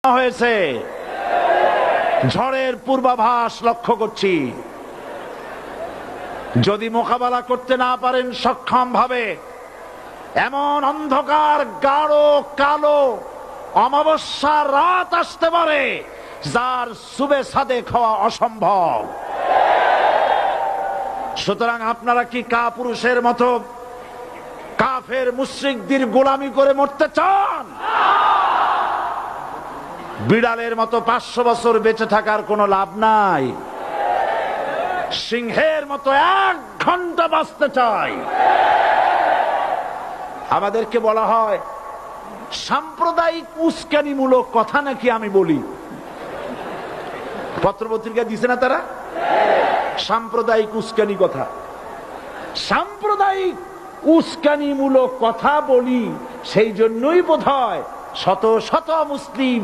হয়েছে, ঝড়ের পূর্বাভাস লক্ষ্য করছি। যদি মোকাবেলা করতে না পারেন সক্ষম ভাবে, এমন অন্ধকার গাঢ় কালো অমাবস্যার রাত আসতে পারে যার সুবে সাদেক হওয়া অসম্ভব। সুতরাং আপনারা কি কাপুরুষের মতো কাফের মুশরিকদের গোলামি করে মরতে চান? বিড়ালের মতো 500 বছর বেঁচে থাকার কোনো লাভ নাই। সিংহের মতো 1 ঘন্টা বাঁচতে চাই। আমাদেরকে বলা হয় সাম্প্রদায়িক উস্কানিমূলক কথা নাকি আমি বলি। পত্রপত্রিকা দিছে না তারা? সাম্প্রদায়িক উস্কানি কথা, সাম্প্রদায়িক উস্কানিমূলক কথা বলি। সেই জন্যই বোধহয় শত শত মুসলিম